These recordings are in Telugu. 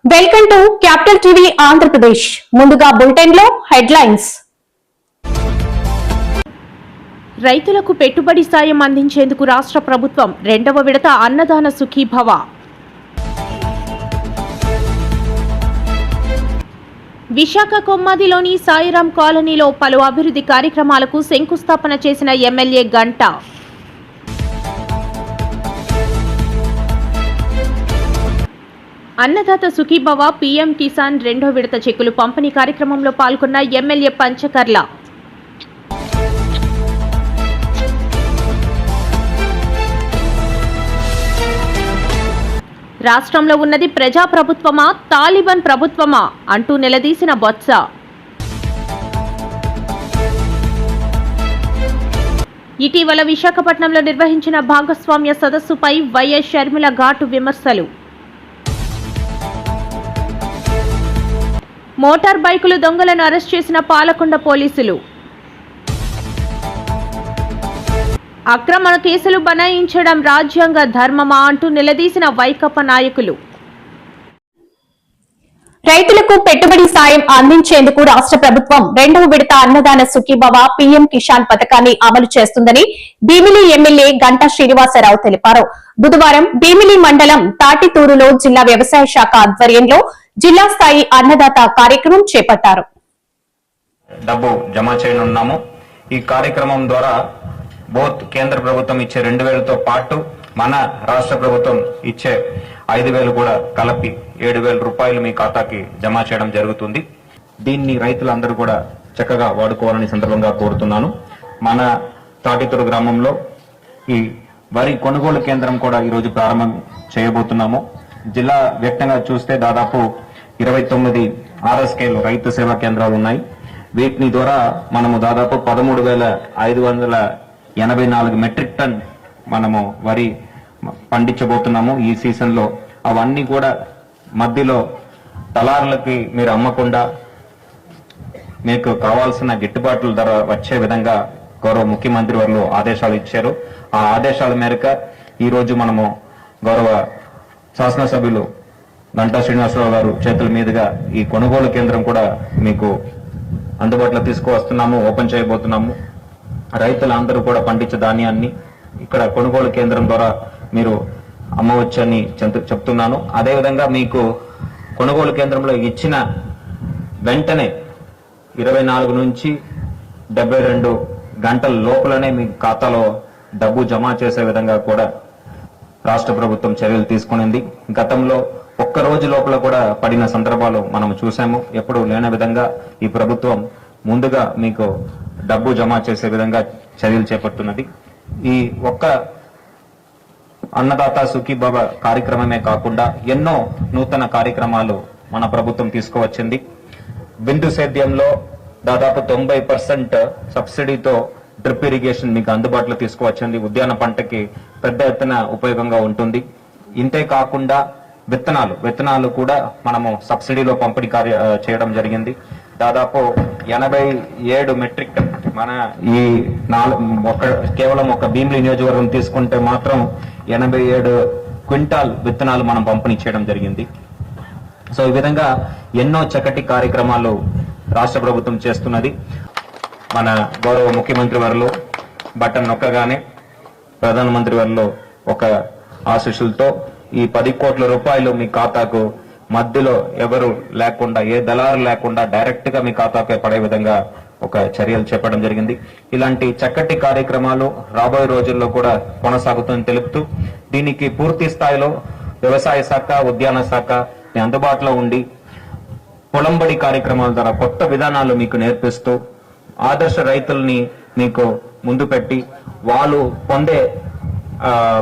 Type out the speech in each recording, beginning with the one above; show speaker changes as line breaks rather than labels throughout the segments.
Welcome to capital TV Andhra Pradesh. ముందుగా బులెటిన్ లో హెడ్లైన్స్.
రైతులకు పెట్టుబడి సాయం అందించేందుకు రాష్ట్ర ప్రభుత్వం రెండవ విడత అన్నదాన సుఖీభవ. విశాఖ కొమ్మాదిలోని సాయిరాం కాలనీలో పలు అభివృద్ధి కార్యక్రమాలకు శంకుస్థాపన చేసిన ఎమ్మెల్యే గంట. అన్నదాత సుఖీభవ పీఎం కిసాన్ రెండో విడత చెక్కులు పంపిణీ కార్యక్రమంలో పాల్గొన్న ఎమ్మెల్యే పంచకర్ల. రాష్ట్రంలో ఉన్నది ప్రజాప్రభుత్వమా తాలిబాన్ ప్రభుత్వమా అంటూ నిలదీసిన బొత్స. ఇటీవల విశాఖపట్నంలో నిర్వహించిన భాగస్వామ్య సదస్సుపై వైఎస్ షర్మిల ఘాటు విమర్శలు. మోటార్ బైకులు దొంగలను అరెస్ట్ చేసిన పాలకొండ పోలీసులు. అక్రమ కేసులు బనాయించడం రాజ్యాంగ ధర్మమా అంటూ నిలదీసిన వైకాపా నాయకులు.
రైతులకు పెట్టుబడి సాయం అందించేందుకు రాష్ట్ర ప్రభుత్వం రెండవ విడత అన్నదాన సుఖీభవ పీఎం కిసాన్ పథకాన్ని అమలు చేస్తుందని భీమిలి ఎమ్మెల్యే గంటా శ్రీనివాసరావు తెలిపారు. బుధవారం భీమిలి మండలం తాటితూరులో జిల్లా వ్యవసాయ శాఖ ఆధ్వర్యంలో జిల్లా స్థాయి అన్నదాత కార్యక్రమం చేపట్టారు.
డబ్బు జమ చేయనున్నాము. ఈ కార్యక్రమం ద్వారా బోత్ కేంద్ర ప్రభుత్వం ఇచ్చే 2,000తో పాటు మన రాష్ట్ర ప్రభుత్వం ఇచ్చే 5,000 కూడా కలిపి 7,000 రూపాయలు మీ ఖాతాకి జమ చేయడం జరుగుతుంది. దీన్ని రైతులందరూ కూడా చక్కగా వాడుకోవాలని సందర్భంగా కోరుతున్నాను. మన తాటితూరు గ్రామంలో ఈ వరి కొనుగోలు కేంద్రం కూడా ఈరోజు ప్రారంభం చేయబోతున్నాము. జిల్లా వ్యాప్తంగా చూస్తే దాదాపు 29 RSKలు రైతు సేవా కేంద్రాలు ఉన్నాయి. వీటిని ద్వారా మనము దాదాపు 13,584 మెట్రిక్ టన్ మనము వరి పండించబోతున్నాము ఈ సీజన్ లో. అవన్నీ కూడా మధ్యలో దళారులకి మీరు అమ్మకుండా మీకు కావాల్సిన గిట్టుబాట్ల ధర వచ్చే విధంగా గౌరవ ముఖ్యమంత్రి వారు ఆదేశాలు ఇచ్చారు. ఆ ఆదేశాల మేరకు ఈ రోజు మనము గౌరవ శాసనసభ్యులు గంటా శ్రీనివాసరావు గారు చేతుల మీదుగా ఈ కొనుగోలు కేంద్రం కూడా మీకు అందుబాటులో తీసుకువస్తున్నాము, ఓపెన్ చేయబోతున్నాము. రైతులందరూ కూడా పండించే ధాన్యాన్ని ఇక్కడ కొనుగోలు కేంద్రం ద్వారా మీరు అమ్మవచ్చని చెప్తున్నాను. అదేవిధంగా మీకు కొనుగోలు కేంద్రంలో ఇచ్చిన వెంటనే 24 నుంచి 72 గంటల లోపలనే మీ ఖాతాలో డబ్బు జమ చేసే విధంగా కూడా రాష్ట్ర ప్రభుత్వం చర్యలు తీసుకునింది. గతంలో ఒక్క రోజు లోపల కూడా పడిన సందర్భాలు మనం చూసాము. ఎప్పుడు లేని విధంగా ఈ ప్రభుత్వం ముందుగా మీకు డబ్బు జమ చేసే విధంగా చర్యలు చేపడుతున్నది. ఈ ఒక్క అన్నదాత సుఖీభవ కార్యక్రమమే కాకుండా ఎన్నో నూతన కార్యక్రమాలు మన ప్రభుత్వం తీసుకువచ్చింది. బిందు సేద్యంలో దాదాపు 90% సబ్సిడీతో డ్రిప్ ఇరిగేషన్ మీకు అందుబాటులో తీసుకువచ్చింది. ఉద్యాన పంటకి పెద్ద ఎత్తున ఉపయోగంగా ఉంటుంది. ఇంతే కాకుండా విత్తనాలు కూడా మనము సబ్సిడీలో పంపిణీ చేయడం జరిగింది. దాదాపు 87 మెట్రిక్ టన్ మన ఈ కేవలం ఒక భీమిలి నియోజకవర్గం తీసుకుంటే మాత్రం 87 క్వింటాల్ విత్తనాలు మనం పంపిణీ చేయడం జరిగింది. సో ఈ విధంగా ఎన్నో చక్కటి కార్యక్రమాలు రాష్ట్ర ప్రభుత్వం చేస్తున్నది. మన గౌరవ ముఖ్యమంత్రి వారిలో బటన్ నొక్కగానే ప్రధానమంత్రి వారిలో ఒక ఆశీస్సులతో ఈ 10 కోట్ల రూపాయలు మీ ఖాతాకు మధ్యలో ఎవరు లేకుండా, ఏ దళారు లేకుండా డైరెక్ట్ గా మీ ఖాతాకు పడే విధంగా ఒక చర్యలు చేపట్టడం జరిగింది. ఇలాంటి చక్కటి కార్యక్రమాలు రాబోయే రోజుల్లో కూడా కొనసాగుతుందని తెలుపుతూ దీనికి పూర్తి స్థాయిలో వ్యవసాయ శాఖ, ఉద్యాన శాఖ అందుబాటులో ఉండి పొలంబడి కార్యక్రమాల ద్వారా కొత్త విధానాలు మీకు నేర్పిస్తూ ఆదర్శ రైతుల్ని మీకు ముందు పెట్టి వాళ్ళు పొందే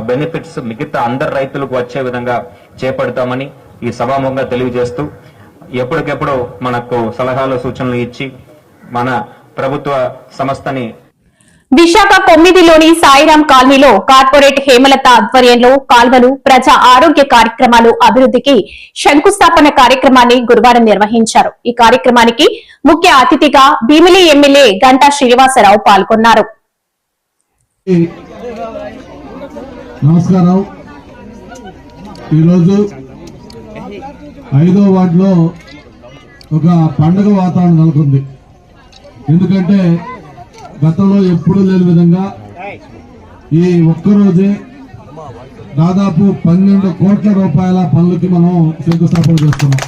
బెనిఫిట్స్ మిగతా అందరు రైతులకు వచ్చే విధంగా చేపడతామని ఈ సభాముఖంగా తెలియజేస్తూ ఎప్పటికెప్పుడు మనకు సలహాలు సూచనలు ఇచ్చి మన ప్రభుత్వ సంస్థని
విశాఖ కొమ్మిదిలోని సాయిరాం కాలనీలో కార్పొరేట్ హేమలత ఆధ్వర్యంలో కాల్వలు, ప్రజా ఆరోగ్య కార్యక్రమాలు అభివృద్ధికి శంకుస్థాపన కార్యక్రమాన్ని గురువారం నిర్వహించారు. ఈ కార్యక్రమానికి ముఖ్య అతిథిగా భీమిలి ఎమ్మెల్యే గంటా శ్రీనివాసరావు పాల్గొన్నారు.
నమస్కారం. ఈరోజు 5వ వార్డులో ఒక పండగ వాతావరణం నెలకొంది. ఎందుకంటే గతంలో ఎప్పుడూ లేని విధంగా ఈ ఒక్కరోజే దాదాపు 12 కోట్ల రూపాయల పనులకి మనం శంకుస్థాపన చేస్తున్నాం.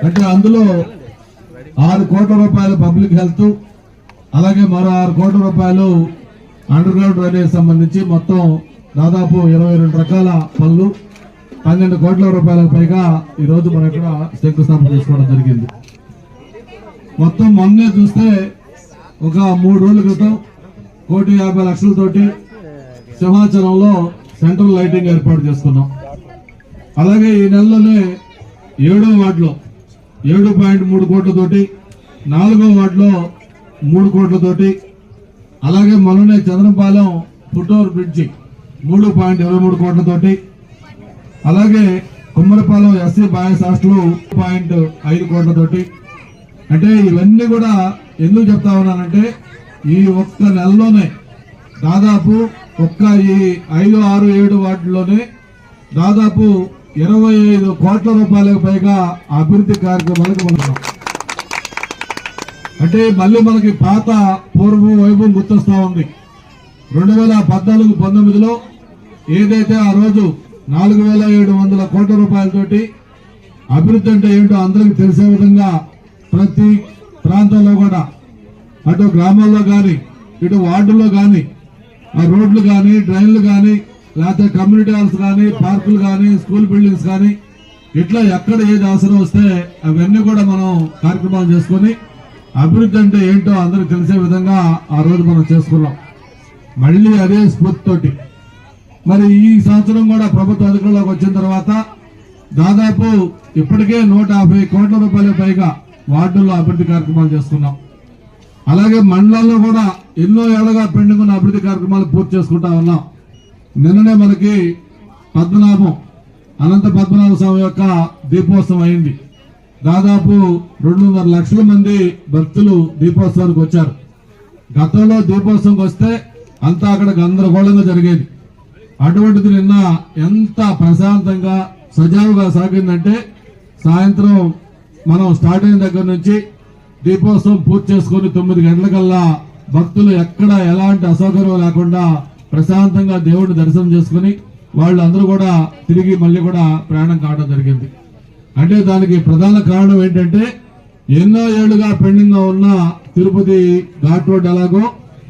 అంటే అందులో 6 కోట్ల రూపాయలు పబ్లిక్ హెల్త్, అలాగే మరో 6 కోట్ల రూపాయలు అండర్ గ్రౌండ్ డ్రైనేజ్ సంబంధించి మొత్తం దాదాపు 22 రకాల పనులు 12 కోట్ల రూపాయలకు పైగా ఈ రోజు మనం ఇక్కడ శంకుస్థాపన చేసుకోవడం జరిగింది. మొత్తం మొన్నే చూస్తే ఒక 3 రోజుల క్రితం 1,50,00,000తోటి సింహాచలంలో సెంట్రల్ లైటింగ్ ఏర్పాటు చేసుకున్నాం. అలాగే ఈ నెలలోనే 7వ వార్డులో 7.3 కోట్లతోటి, 4వ వార్డులో 3 కోట్లతోటి, అలాగే మొన్ననే చంద్రపాలెం ఫుట్ఓవర్ బ్రిడ్జి 3.23 కోట్లతోటి, అలాగే కుమ్మరపాలెం ఎస్సీ బాయ్స్ హాస్టల్ 5 కోట్లతోటి. అంటే ఇవన్నీ కూడా ఎందుకు చెప్తా ఉన్నానంటే ఈ ఒక్క నెలలోనే దాదాపు ఈ 5, 6, 7 వార్డుల్లోనే దాదాపు 25 కోట్ల రూపాయలకు పైగా అభివృద్ధి కార్యక్రమాలకు మనం. అంటే మళ్ళీ మనకి పాత పూర్వం వైభవం గుర్తొస్తా ఉంది. 2014-19లో ఏదైతే ఆ రోజు 4,700 కోట్ల రూపాయలతోటి అభివృద్ధి అంటే ఏంటో అందరికి తెలిసే విధంగా ప్రతి ప్రాంతంలో కూడా అటు గ్రామాల్లో కానీ ఇటు వార్డుల్లో కానీ ఆ రోడ్లు కానీ డ్రైన్లు కానీ లేకపోతే కమ్యూనిటీ హాల్స్ కానీ పార్కులు కానీ స్కూల్ బిల్డింగ్స్ కానీ ఇట్లా ఎక్కడ ఏది అవసరం వస్తే అవన్నీ కూడా మనం కార్యక్రమాలు చేసుకుని అభివృద్ధి అంటే ఏంటో అందరికి తెలిసే విధంగా ఆ రోజు మనం చేసుకున్నాం. మళ్ళీ అదే స్ఫూర్తితోటి మరి ఈ సంవత్సరం కూడా ప్రభుత్వ అధికారంలోకి వచ్చిన తర్వాత దాదాపు ఇప్పటికే 150 కోట్ల రూపాయల పైగా వార్డుల్లో అభివృద్ధి కార్యక్రమాలు చేసుకున్నాం. అలాగే మండలాల్లో కూడా ఎన్నో ఏళ్లుగా పెండింగ్ ఉన్న అభివృద్ధి కార్యక్రమాలు పూర్తి చేసుకుంటా ఉన్నాం. నిన్ననే మనకి అనంత పద్మనాభ స్వామి యొక్క దీపోత్సవం అయింది. దాదాపు 2.5 లక్షల మంది భక్తులు దీపోత్సవానికి వచ్చారు. గతంలో దీపోత్సవంకి వస్తే అంతా అక్కడ గందరగోళంగా జరిగేది. అటువంటిది నిన్న ఎంత ప్రశాంతంగా సజావుగా సాగిందంటే సాయంత్రం మనం స్టార్ట్ అయిన దగ్గర నుంచి దీపోత్సవం పూర్తి చేసుకుని 9 గంటలకల్లా భక్తులు ఎక్కడ ఎలాంటి అసౌకర్యం లేకుండా ప్రశాంతంగా దేవుడిని దర్శనం చేసుకుని వాళ్ళందరూ కూడా తిరిగి మళ్ళీ కూడా ప్రయాణం కావడం జరిగింది. అంటే దానికి ప్రధాన కారణం ఏంటంటే ఎన్నో ఏళ్లుగా పెండింగ్ గా ఉన్న తిరుపతి ఘాట్ రోడ్ ఎలాగో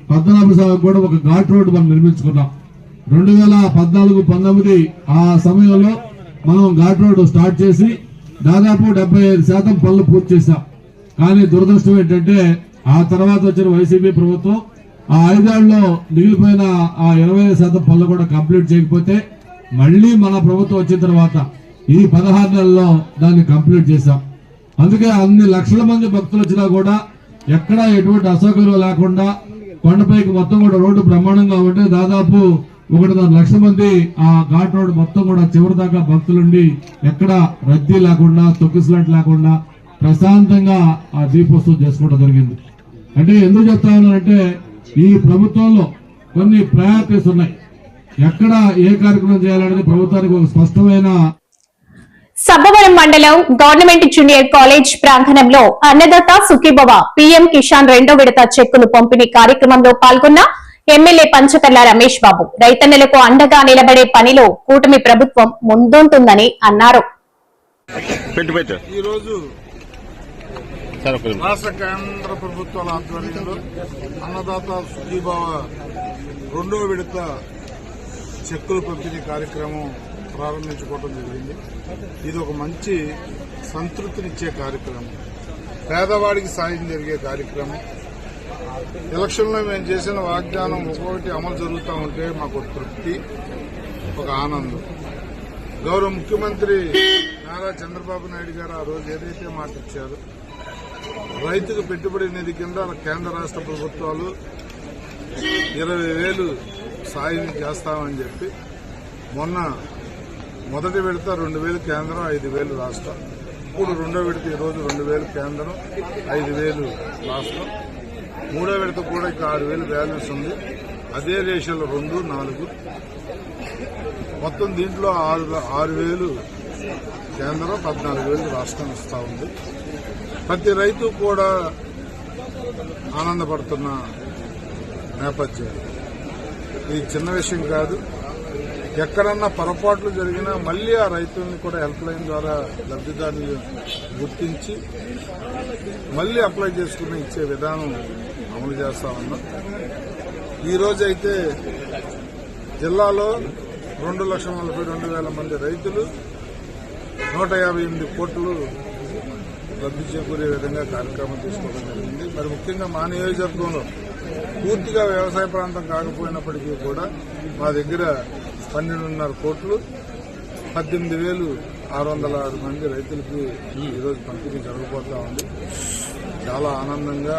పద్మనాభ స్వామి కూడా ఒక ఘాట్ రోడ్ మనం నిర్మించుకున్నాం. 2014-19 ఆ సమయంలో మనం ఘాట్ రోడ్ స్టార్ట్ చేసి దాదాపు 75% పనులు పూర్తి చేశాం. కానీ దురదృష్టం ఏంటంటే ఆ తర్వాత వచ్చిన వైసీపీ ప్రభుత్వం ఆ 5 ఏళ్లలో మిగిలిపోయిన ఆ 25% పనులు కూడా కంప్లీట్ చేయకపోతే మళ్లీ మన ప్రభుత్వం వచ్చిన తర్వాత ఈ 16 నెలల్లో దాన్ని కంప్లీట్ చేశాం. అందుకే అన్ని లక్షల మంది భక్తులు వచ్చినా కూడా ఎక్కడా ఎటువంటి అసౌకర్యం లేకుండా కొండపైకి మొత్తం కూడా రోడ్డు బ్రహ్మాండంగా ఉంటే దాదాపు 1.5 లక్షల మంది ఆ ఘాట్ రోడ్ మొత్తం కూడా చివరి దాకా భక్తులుండి ఎక్కడ రద్దీ లేకుండా తొక్కిసలాట లేకుండా ప్రశాంతంగా ఆ దీపోత్సవం చేసుకోవడం జరిగింది. అంటే ఎందుకు చెప్తా ఉన్నానంటే ఈ ప్రభుత్వంలో కొన్ని ప్రయారిటీస్ ఉన్నాయి. ఎక్కడ ఏ కార్యక్రమం చేయాలనేది ప్రభుత్వానికి ఒక స్పష్టమైన.
సబ్బవరం మండలం గవర్నమెంట్ జూనియర్ కాలేజ్ ప్రాంగణంలో అన్నదాత సుఖీభవ పీఎం కిసాన్ 2వ విడత చెక్కులు పంపిణీ కార్యక్రమంలో పాల్గొన్న ఎమ్మెల్యే పంచకర్ల రమేష్ బాబు రైతన్నలకు అండగా నిలబడే పనిలో కూటమి ప్రభుత్వం ముందుంటుందని అన్నారు.
ఈరోజు రాష్ట్ర కేంద్ర ప్రభుత్వాల ఆధ్వర్యంలో అన్నదాత సుఖీభవ 2వ విడత చెక్కులు పంపిణీ కార్యక్రమం ప్రారంభించుకోవడం జరిగింది. ఇది ఒక మంచి సంతృప్తినిచ్చే కార్యక్రమం, పేదవాడికి సాయం జరిగే కార్యక్రమం. ఎలక్షన్లో మేము చేసిన వాగ్దానం ఒక్కొక్కటి అమలు జరుగుతూ ఉంటే మాకు తృప్తి, ఒక ఆనందం. గౌరవ ముఖ్యమంత్రి నారా చంద్రబాబు నాయుడు గారు ఆ రోజు ఏదైతే మాట ఇచ్చారో రైతుకు పెట్టుబడి నిధి కింద కేంద్ర రాష్ట్ర ప్రభుత్వాలు 20,000 సాయం చేస్తామని చెప్పి మొన్న మొదటి విడత 2,000 కేంద్రం, 5,000 రాష్ట్రం. ఇప్పుడు 2వ విడత ఈరోజు 2,000 కేంద్రం, 5,000 రాష్ట్రం. 3వ విడత కూడా ఇంకా 6,000 బ్యాలెన్స్ ఉంది. అదే రేషన్లు 2, 4 మొత్తం దీంట్లో 6,000 కేంద్రం 14,000 రాష్ట్రం ఇస్తా ఉంది. ప్రతి రైతు కూడా ఆనందపడుతున్న నేపథ్యం. ఇది చిన్న విషయం కాదు. ఎక్కడన్నా పొరపాట్లు జరిగినా మళ్లీ ఆ రైతుల్ని కూడా హెల్ప్ లైన్ ద్వారా లబ్దిదారులు గుర్తించి మళ్లీ అప్లై చేసుకుని ఇచ్చే విధానం అమలు చేస్తా ఉన్నాం. ఈ రోజైతే జిల్లాలో 2,42,000 మంది రైతులు 158 కోట్లు లబ్ది చేకూరే విధంగా కార్యక్రమం తీసుకోవడం జరిగింది. మరి ముఖ్యంగా మా నియోజకవర్గంలో పూర్తిగా వ్యవసాయ ప్రాంతం కాకపోయినప్పటికీ కూడా మా దగ్గర 12.5 కోట్లు 18,606 మంది రైతులకి ఈరోజు పంపిణీ జరగబోతా ఉంది. చాలా ఆనందంగా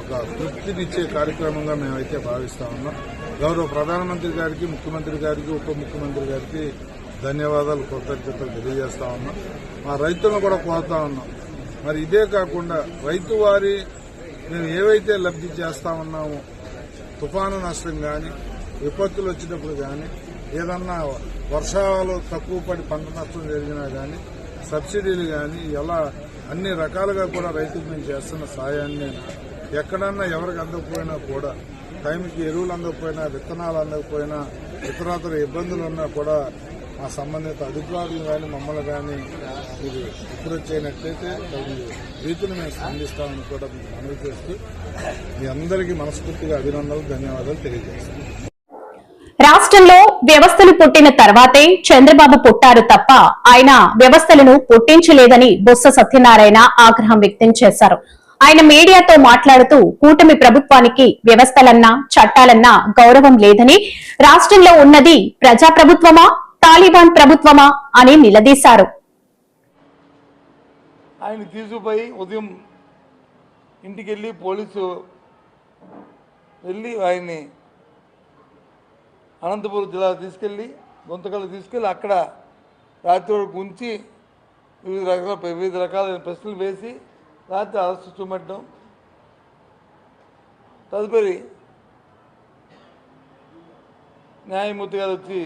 ఒక తృప్తినిచ్చే కార్యక్రమంగా మేమైతే భావిస్తా ఉన్నాం. గౌరవ ప్రధానమంత్రి గారికి, ముఖ్యమంత్రి గారికి, ఉప ముఖ్యమంత్రి గారికి ధన్యవాదాలు, కృతజ్ఞతలు తెలియజేస్తా ఉన్నాం. మా రైతులను కూడా కోరుతా ఉన్నాం. మరి ఇదే కాకుండా రైతు వారి మేము ఏవైతే లబ్ది చేస్తా ఉన్నామో తుఫాను నష్టం కానీ, విపత్తులు వచ్చినప్పుడు కానీ, ఏదన్నా వర్షాలు తక్కువ పడి పంట నష్టం జరిగినా కానీ, సబ్సిడీలు కానీ, ఇలా అన్ని రకాలుగా కూడా రైతుకు మేము చేస్తున్న సాయాన్ని ఎక్కడన్నా ఎవరికి అందకపోయినా కూడా, టైంకి ఎరువులు అందకపోయినా, విత్తనాలు అందకపోయినా, ఇతరాతర ఇబ్బందులు ఉన్నా కూడా ఆ సంబంధిత అధికారులు కానీ మమ్మల్ని కానీ ఇది అప్రోచ్ చేయనట్లయితే రీతిని మేము స్పందిస్తామని కూడా మీకు మనవి చేస్తూ మీ అందరికీ మనస్ఫూర్తిగా అభినందనలు, ధన్యవాదాలు తెలియజేస్తాం.
రాష్ట్రంలో వ్యవస్థలు పుట్టిన తర్వాతే చంద్రబాబు పుట్టారు తప్ప ఆయన వ్యవస్థలను పుట్టించలేదని బొత్స సత్యనారాయణ ఆగ్రహం వ్యక్తం చేశారు. ఆయన మీడియాతో మాట్లాడుతూ కూటమి ప్రభుత్వానికి వ్యవస్థలన్నా చట్టాలన్నా గౌరవం లేదని, రాష్ట్రంలో ఉన్నది ప్రజాప్రభుత్వమా తాలిబాన్ ప్రభుత్వమా అని నిలదీశారు.
ఆయన తీసుకుపోయి ఉదయం ఇంటికి వెళ్ళి పోలీసు వెళ్ళి ఆయన్ని అనంతపురం జిల్లా తీసుకెళ్ళి గుంతకల్లు తీసుకెళ్ళి అక్కడ రాత్రి వరకు ఉంచి వివిధ రకాలైన ప్రశ్నలు వేసి రాత్రి అరెస్టు చూపెట్టడం, తదుపరి న్యాయమూర్తి గారు వచ్చి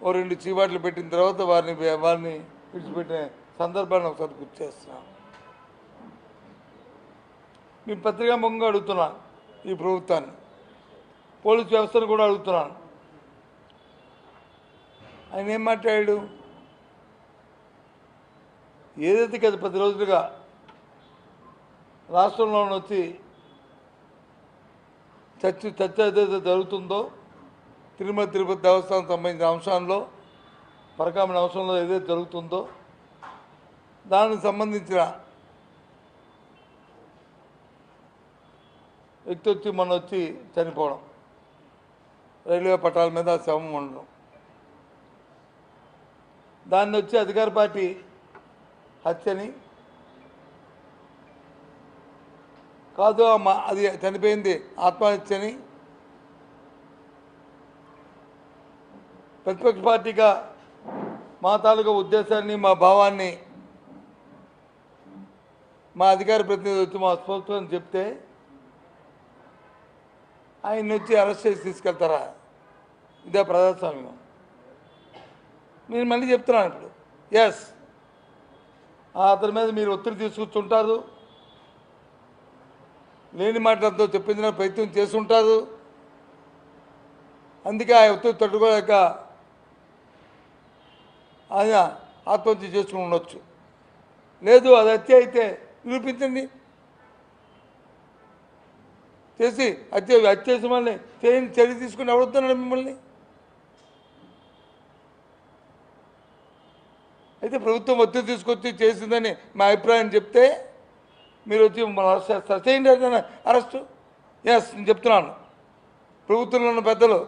ఓ 2 చీవాట్లు పెట్టిన తర్వాత వారిని విడిచిపెట్టిన సందర్భాన్ని ఒకసారి గుర్తు చేస్తున్నాం. మీ పత్రికా ముఖంగా అడుగుతున్నాను, ఈ ప్రభుత్వాన్ని, పోలీసు వ్యవస్థను కూడా అడుగుతున్నాను. ఆయన ఏం మాట్లాడాడు? ఏదైతే గత 10 రోజులుగా రాష్ట్రంలో వచ్చి చర్చ ఏదైతే జరుగుతుందో, తిరుమల తిరుపతి దేవస్థానం సంబంధించిన అంశాల్లో, పరకామణ అంశంలో ఏదైతే జరుగుతుందో దానికి సంబంధించిన వ్యక్తి వచ్చి మొన్న వచ్చి చనిపోవడం, రైల్వే పట్టాల మీద శవం ఉండడం, దాన్ని వచ్చి అధికార పార్టీ హత్యని కాదు, అది చనిపోయింది ఆత్మహత్యని ప్రతిపక్ష పార్టీగా మా తాలూకా ఉద్దేశాన్ని, మా భావాన్ని మా అధికార ప్రతినిధి వచ్చి మా స్పోక్స్మన్ చెప్తే ఆయన వచ్చి అరెస్ట్ చేసి తీసుకెళ్తారా? ఇదే ప్రజాస్వామ్యం. నేను మళ్ళీ చెప్తున్నాను ఇప్పుడు, ఎస్, అతని మీద మీరు ఒత్తిడి తీసుకొచ్చుంటారు, లేని మాటలతో చెప్పించిన ప్రయత్నం చేస్తుంటారు. అందుకే ఆ ఒత్తిడి తట్టుకోలేక ఆయన ఆత్మహత్య చేసుకుని ఉండొచ్చు. లేదు అది హత్య అయితే నిరూపించండి, చేసి హత్య చేసి మళ్ళీ చర్య తీసుకుని ఎవడుతున్నాడు మిమ్మల్ని? అయితే ప్రభుత్వం ఒత్తిడి తీసుకొచ్చి చేసిందని మా అభిప్రాయం చెప్తే మీరు వచ్చి మమ్మల్ని అరెస్ట్ చేస్తారు. చేయండి అరెస్టు. ఎస్, నేను చెప్తున్నాను, ప్రభుత్వంలో ఉన్న పెద్దలు,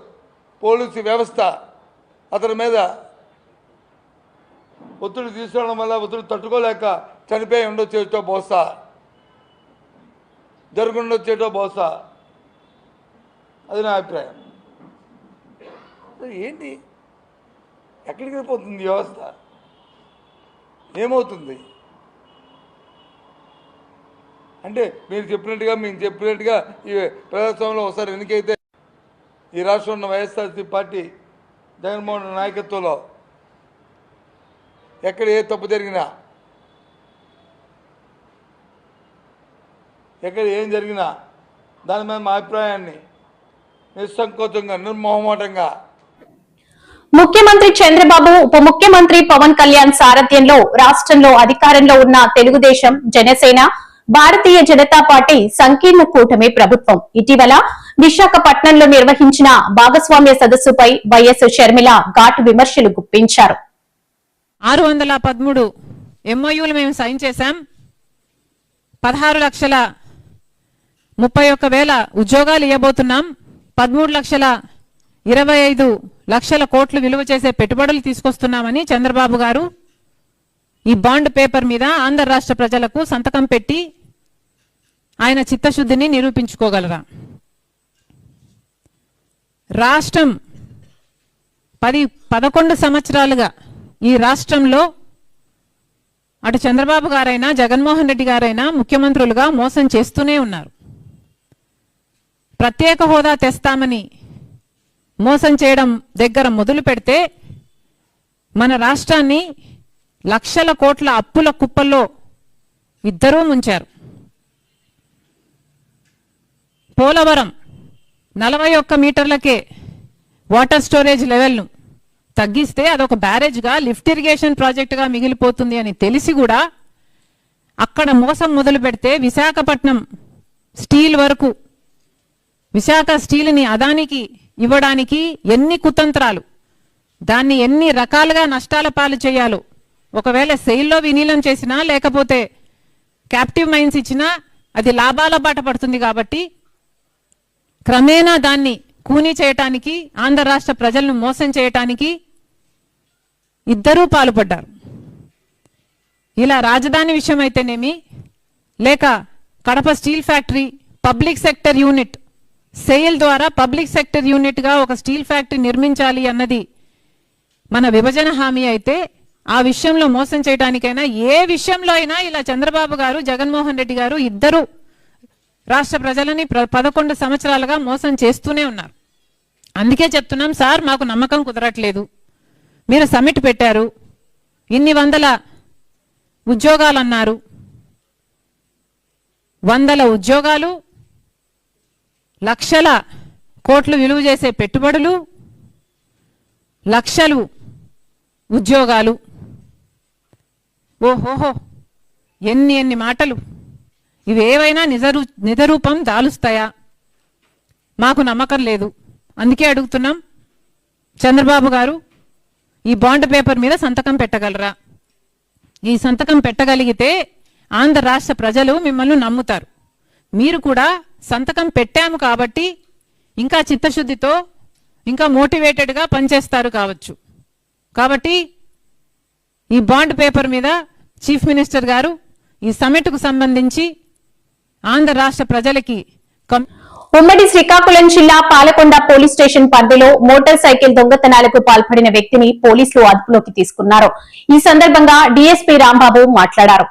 పోలీసు వ్యవస్థ అతని మీద ఒత్తిడి తీసుకోవడం వల్ల ఒత్తిడి తట్టుకోలేక చనిపోయి ఉండొచ్చేటో బహుశా, జరుగుండొచ్చేటో బహుశా, అది నా అభిప్రాయం. ఏంటి, ఎక్కడికి వెళ్ళిపోతుంది వ్యవస్థ? ఏమవుతుంది అంటే మీరు చెప్పినట్టుగా మేము చెప్పినట్టుగా ఈ ప్రజాస్వామ్యంలో ఒకసారి ఎన్నికైతే ఈ రాష్ట్రంలో ఉన్న వైఎస్ఆర్సీ పార్టీ జగన్మోహన్ నాయకత్వంలో ఎక్కడ ఏ తప్పు జరిగినా, ఎక్కడ ఏం జరిగినా దాని మీద మా అభిప్రాయాన్ని నిస్సంకోచంగా నిర్మోహమాటంగా
ముఖ్యమంత్రి చంద్రబాబు ఉప ముఖ్యమంత్రి పవన్ కళ్యాణ్ సారథ్యంలో రాష్ట్రంలో అధికారంలో ఉన్న తెలుగుదేశం, జనసేన, భారతీయ జనతా పార్టీ సంకీర్ణ కూటమి ప్రభుత్వం ఇటీవల విశాఖపట్నంలో నిర్వహించిన భాగస్వామ్య సదస్సుపై వైఎస్ షర్మిల ఘాటు విమర్శలు గుప్పించారు.
613 MOUలు మేము సైన్ చేశాం. 16,31,000 ఉద్యోగాలు ఇవ్వబోతున్నాం. 13,25,00,000 కోట్లు విలువ చేసే పెట్టుబడులు తీసుకొస్తున్నామని చంద్రబాబు గారు ఈ బాండ్ పేపర్ మీద ఆంధ్ర రాష్ట్ర ప్రజలకు సంతకం పెట్టి ఆయన చిత్తశుద్ధిని నిరూపించుకోగలరా? రాష్ట్రం 11 సంవత్సరాలుగా ఈ రాష్ట్రంలో అటు చంద్రబాబు గారైనా జగన్మోహన్ రెడ్డి గారైనా ముఖ్యమంత్రులుగా మోసం చేస్తూనే ఉన్నారు. ప్రత్యేక హోదా తెస్తామని మోసం చేయడం దగ్గర మొదలు పెడితే మన రాష్ట్రాన్ని లక్షల కోట్ల అప్పుల కుప్పల్లో ఇద్దరూ ముంచారు. పోలవరం 41 మీటర్లకే వాటర్ స్టోరేజ్ లెవెల్ను తగ్గిస్తే అదొక బ్యారేజ్గా లిఫ్ట్ ఇరిగేషన్ ప్రాజెక్టుగా మిగిలిపోతుంది అని తెలిసి కూడా అక్కడ మోసం మొదలు పెడితే విశాఖపట్నం స్టీల్ వరకు, విశాఖ స్టీల్ని అదానికి ఇవ్వడానికి ఎన్ని కుతంత్రాలు, దాన్ని ఎన్ని రకాలుగా నష్టాల పాలు చేయాలో, ఒకవేళ సెయిల్లో విలీనం చేసినా లేకపోతే క్యాప్టివ్ మైన్స్ ఇచ్చినా అది లాభాల బాట పడుతుంది కాబట్టి క్రమేణా దాన్ని కూనీ చేయటానికి, ఆంధ్ర రాష్ట్ర ప్రజలను మోసం చేయటానికి ఇద్దరూ పాల్పడ్డారు. ఇలా రాజధాని విషయం అయితేనేమి, లేక Kadapa steel factory public sector unit SAIL ద్వారా పబ్లిక్ సెక్టర్ యూనిట్గా ఒక స్టీల్ ఫ్యాక్టరీ నిర్మించాలి అన్నది మన విభజన హామీ అయితే, ఆ విషయంలో మోసం చేయడానికైనా ఏ విషయంలో అయినా ఇలా చంద్రబాబు గారు, జగన్మోహన్ రెడ్డి గారు ఇద్దరు రాష్ట్ర ప్రజలని 11 సంవత్సరాలుగా మోసం చేస్తూనే ఉన్నారు. అందుకే చెప్తున్నాం సార్, మాకు నమ్మకం కుదరట్లేదు. మీరు సమ్మిట్ పెట్టారు, ఇన్ని వందల ఉద్యోగాలు అన్నారు. 100 ఉద్యోగాలు, లక్షల కోట్లు విలువ చేసే పెట్టుబడులు, లక్షలు ఉద్యోగాలు. ఓహోహో, ఎన్ని మాటలు! ఇవేవైనా నిజరూపం దాలుస్తాయా? మాకు నమ్మకం లేదు. అందుకే అడుగుతున్నాం, చంద్రబాబు గారు ఈ బాండ్ పేపర్ మీద సంతకం పెట్టగలరా? ఈ సంతకం పెట్టగలిగితే ఆంధ్ర రాష్ట్ర ప్రజలు మిమ్మల్ని నమ్ముతారు. మీరు కూడా సంతకం పెట్టాము కాబట్టి ఇంకా చిత్తశుద్ధితో, ఇంకా మోటివేటెడ్గా పనిచేస్తారు కావచ్చు. కాబట్టి ఈ బాండ్ పేపర్ మీద చీఫ్ మినిస్టర్ గారు ఈ సమ్మిట్కు సంబంధించి ఆంధ్ర రాష్ట్ర ప్రజలకి
ఉమ్మడి శ్రీకాకుళం జిల్లా పాలకొండ పోలీస్ స్టేషన్ పరిధిలో మోటార్ సైకిల్ దొంగతనాలకు పాల్పడిన వ్యక్తిని పోలీసులు అదుపులోకి తీసుకున్నారు. ఈ సందర్భంగా డీఎస్పీ రాంబాబు మాట్లాడారు.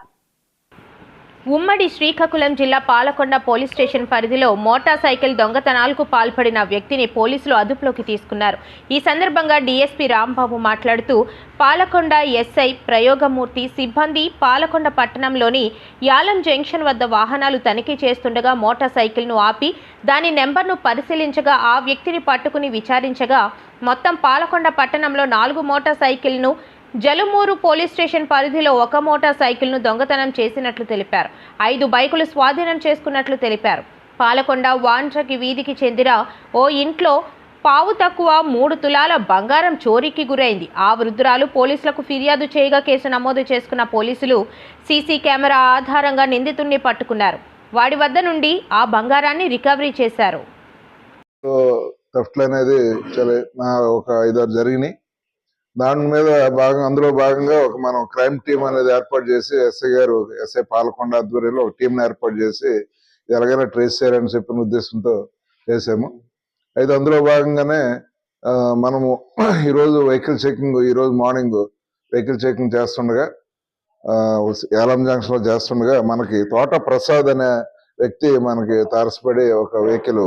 ఉమ్మడి శ్రీకాకుళం జిల్లా పాలకొండ పోలీస్ స్టేషన్ పరిధిలో మోటార్ సైకిల్ దొంగతనాలకు పాల్పడిన వ్యక్తిని పోలీసులు అదుపులోకి తీసుకున్నారు. ఈ సందర్భంగా డీఎస్పీ రాంబాబు మాట్లాడుతూ, పాలకొండ ఎస్ఐ ప్రయోగమూర్తి సిబ్బంది పాలకొండ పట్టణంలోని యాలం జంక్షన్ వద్ద వాహనాలు తనిఖీ చేస్తుండగా మోటార్ సైకిల్ను ఆపి దాని నెంబర్ను పరిశీలించగా ఆ వ్యక్తిని పట్టుకుని విచారించగా మొత్తం పాలకొండ పట్టణంలో 4 మోటార్ సైకిల్ను, జలుమూరు పోలీస్ స్టేషన్ పరిధిలో 1 మోటార్ సైకిల్ను దొంగతనం చేసినట్లు తెలిపారు. 5 బైకులు స్వాధీనం చేసుకున్నట్లు తెలిపారు. పాలకొండ వాండ్రకి వీధికి చెందిన ఓ ఇంట్లో పావు తక్కువ 3 తులాల బంగారం చోరీకి గురైంది. ఆ వృద్ధురాలు పోలీసులకు ఫిర్యాదు చేయగా కేసు నమోదు చేసుకున్న పోలీసులు సీసీ కెమెరా ఆధారంగా నిందితుడిని పట్టుకున్నారు. వాడి వద్ద నుండి ఆ బంగారాన్ని రికవరీ చేశారు.
ఒక 5-6 జరిగినాయి. దాని మీద అందులో భాగంగా మనం క్రైమ్ టీం అనేది ఏర్పాటు చేసి ఎస్ఐ పాలకొండ ఆధ్వర్యంలో ఒక టీంని ఏర్పాటు చేసి ఎలాగైనా ట్రేస్ చేయాలని చెప్పిన ఉద్దేశంతో చేసాము. అయితే అందులో భాగంగానే మనము ఈరోజు ఈరోజు మార్నింగ్ వెహికల్ చెకింగ్ చేస్తుండగా యాలం జంక్షన్ లో చేస్తుండగా మనకి తోట ప్రసాద్ అనే వ్యక్తి మనకి తారసపడి ఒక వెహికల్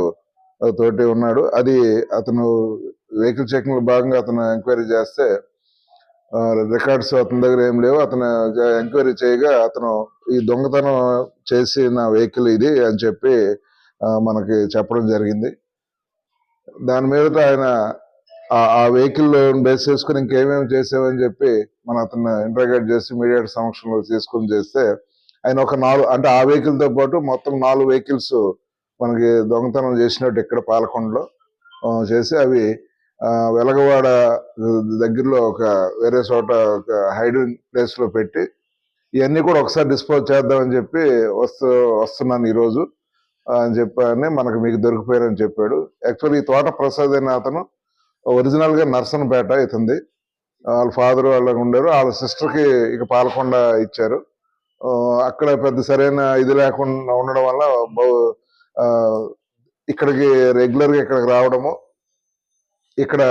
తోటి ఉన్నాడు. అది అతను వెహికల్ చెకింగ్ లో భాగంగా అతను ఎంక్వైరీ చేస్తే రికార్డ్స్ అతని దగ్గర ఏం లేవు. అతను ఎంక్వైరీ చేయగా అతను ఈ దొంగతనం చేసిన వెహికల్ ఇది అని చెప్పి మనకి చెప్పడం జరిగింది. దాని మీద ఆయన ఆ వెహికల్ బేస్ చేసుకుని ఇంకేమేమి చేసావని చెప్పి మన అతను ఇంటరాగేట్ చేసి మీడియా సమక్షంలో తీసుకుని చేస్తే ఆయన ఒక 4 అంటే ఆ వెహికల్ తో పాటు మొత్తం 4 వెహికల్స్ మనకి దొంగతనం చేసినట్టు ఇక్కడ పాలకొండలో చేసి అవి వెలగవాడ దగ్గరలో ఒక వేరే చోట ఒక హైడింగ్ ప్లేస్ లో పెట్టి ఇవన్నీ కూడా ఒకసారి డిస్పోజ్ చేద్దామని చెప్పి వస్తున్నాను ఈరోజు అని చెప్పని మనకు మీకు దొరికిపోయారని చెప్పాడు. యాక్చువల్లీ ఈ తోట ప్రసాద్ అనే అతను ఒరిజినల్ గా నర్సన్పేట ఇతంది. వాళ్ళ ఫాదర్ వాళ్ళకి ఉండరు, వాళ్ళ సిస్టర్ కి ఇక పాలకొండ ఇచ్చారు. అక్కడ పెద్ద సరైన ఇది లేకుండా ఉండడం వల్ల ఇక్కడికి రెగ్యులర్ గా ఇక్కడికి రావడము, ఇక్కడ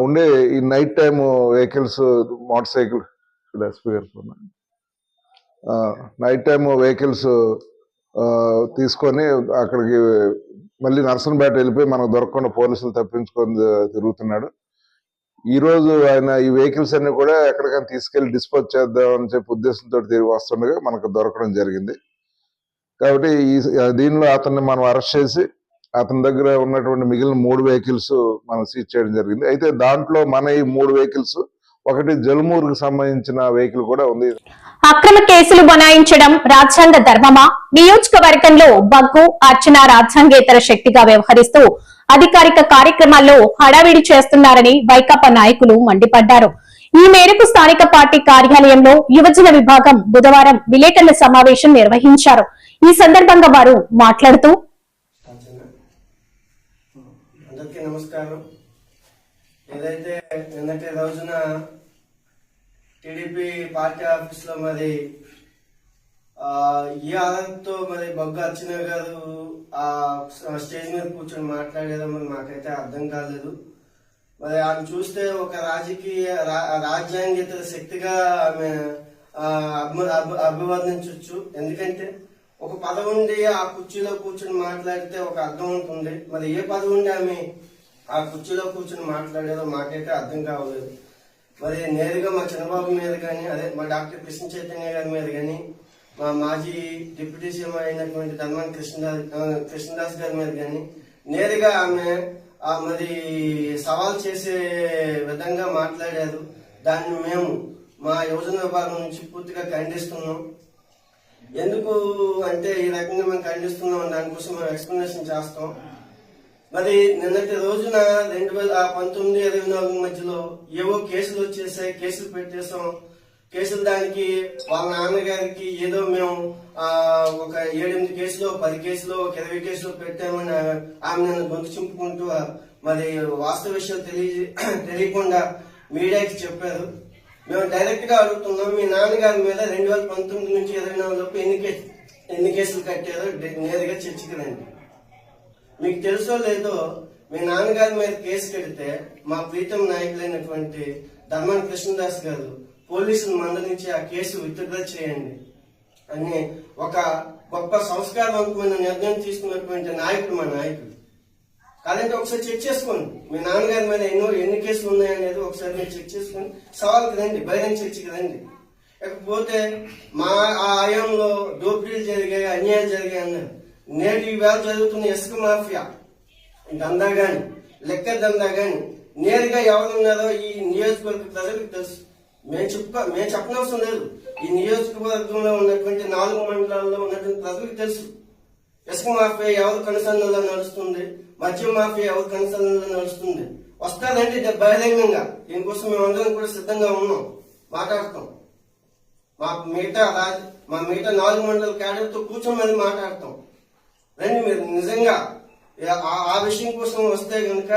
ఉండే ఈ night time vehicles motor cycle night time vehicles తీసుకొని అక్కడికి మళ్ళీ నర్సన్పేట వెళ్ళిపోయి మనకు దొరకకుండా పోలీసులు తప్పించుకొని తిరుగుతున్నాడు. ఈ రోజు ఆయన ఈ వెహికల్స్ అన్ని కూడా ఎక్కడికైనా తీసుకెళ్లి డిస్పోజ్ చేద్దామని చెప్పి ఉద్దేశంతో తిరిగి వస్తుండగా మనకు దొరకడం జరిగింది. కాబట్టి దీనిలో అతన్ని మనం అరెస్ట్ చేసి అతని దగ్గర ఉన్నటువంటి మిగిలిన 3 వెహికల్స్ మనం సీజ్ చేయడం జరిగింది. అయితే దాంట్లో మన ఈ 3 వెహికల్స్ ఒకటి జల్మూరుకు సంబంధించిన వెహికల్ కూడా ఉంది.
అక్రమ కేసులు బనాయించడం రాజ్యాంగ ధర్మమా? నియోజకవర్గంలో బగ్గు అర్చన రాజ్యాంగేతర శక్తిగా వ్యవహరిస్తూ అధికారిక కార్యక్రమాల్లో హడావిడి చేస్తున్నారని వైకాపా నాయకులు మండిపడ్డారు. ఈ మేరకు స్థానిక పార్టీ కార్యాలయంలో యువజన విభాగం బుధవారం విలేకరుల సమావేశం నిర్వహించారు. ఈ సందర్భంగా వారు మాట్లాడుతూ
అందరికీ నమస్కారం. ఏదైతే నిన్నటి రోజున టీడీపీ పార్టీ ఆఫీస్ లో మరి ఈ ఆధారంతో మరి బొగ్గ అర్చన గారు ఆ స్టేజ్ మీద కూర్చొని మాట్లాడేదో మరి మాకైతే అర్థం కాలేదు. మరి ఆమె చూస్తే ఒక రాజ్యాంగేతర శక్తిగా ఆమె అభివర్ణించవచ్చు. ఎందుకంటే ఒక పదవి ఉండి ఆ కుర్చీలో కూర్చొని మాట్లాడితే ఒక అర్థం ఉంటుంది. మరి ఏ పదవి ఉండి ఆమె ఆ కుర్చీలో కూర్చొని మాట్లాడేదో మాకైతే అర్థం కావలేదు. మరి నేరుగా మా చంద్రబాబు మీద కానీ, అదే మా డాక్టర్ కృష్ణ చైతన్య గారి మీద కానీ, మా మాజీ డిప్యూటీ సీఎం అయినటువంటి ధర్మాన కృష్ణదాస్ గారి మీద కానీ నేరుగా ఆమె మరి సవాల్ చేసే విధంగా మాట్లాడారు. దాన్ని మేము మా యువజన విభాగం నుంచి పూర్తిగా ఖండిస్తున్నాం. ఎందుకు అంటే ఈ రకంగా మేము ఖండిస్తున్నాం, దానికోసం మేము ఎక్స్ప్లెనేషన్ చేస్తాం. మరి నిన్నటి రోజున 2019-24 మధ్యలో ఏవో కేసులు వచ్చేసాయి, కేసులు పెట్టేసాం. కేసులు దానికి వాళ్ళ నాన్నగారికి ఏదో మేము ఒక 7-8 కేసులు, 10 కేసులు, 20 కేసులు పెట్టామని ఆమె నన్ను గొంతు చింపుకుంటూ మరి వాస్తవ విషయాలు తెలియకుండా మీడియాకి చెప్పారు. మేము డైరెక్ట్ గా అడుగుతున్నాం, మీ నాన్నగారి మీద 2019 నుంచి 24 లోపు ఎన్ని కేసులు కట్టారో నేరుగా చర్చకి రండి. మీకు తెలుసో లేదో, మీ నాన్నగారి మీద కేసు కడితే మా ప్రీతం నాయకులైనటువంటి ధర్మాన కృష్ణదాస్ గారు పోలీసులు మందలించి ఆ కేసు విత్డ్రా చేయండి అని ఒక గొప్ప సంస్కారవంతమైన నిర్ణయం తీసుకున్నటువంటి నాయకుడు మా నాయకుడు. కాదంటే ఒకసారి చెక్ చేసుకోండి, మీ నాన్నగారి మీద ఎన్ని కేసులు ఉన్నాయనేది ఒకసారి మీరు చెక్ చేసుకుని సవాల్కి రండి, బహిరంగ చర్చకి రండి. లేకపోతే మా ఆ ఆయంలో దోపిడీలు జరిగాయి, అన్యాయాలు జరిగాయి అన్నారు. నేటి ఈవేళ జరుగుతున్న ఇసుక మాఫియా దందా గాని, లెక్క దందా గాని నేరుగా ఎవరున్నారో ఈ నియోజకవర్గ ప్రజలకు తెలుసు. మేము చెప్పనవసరం లేదు. ఈ నియోజకవర్గంలో ఉన్నటువంటి 4 మండలాల్లో ఉన్నటువంటి ప్రజలకు తెలుసు. ఇసుక మాఫియా ఎవరు కనుసన్నలో నడుస్తుంది, మద్యం మాఫియా ఎవరు కనుసన్నలో నడుస్తుంది. వస్తారండి బహిరంగంగా. దీనికోసం మేమందరం కూడా సిద్ధంగా ఉన్నాం, మాట్లాడతాం. మా మిగతా 4 మండల క్యాడర్తో కూర్చొని మరి మాట్లాడతాం. రండి, మీరు నిజంగా ఆ విషయం కోసం వస్తే కనుక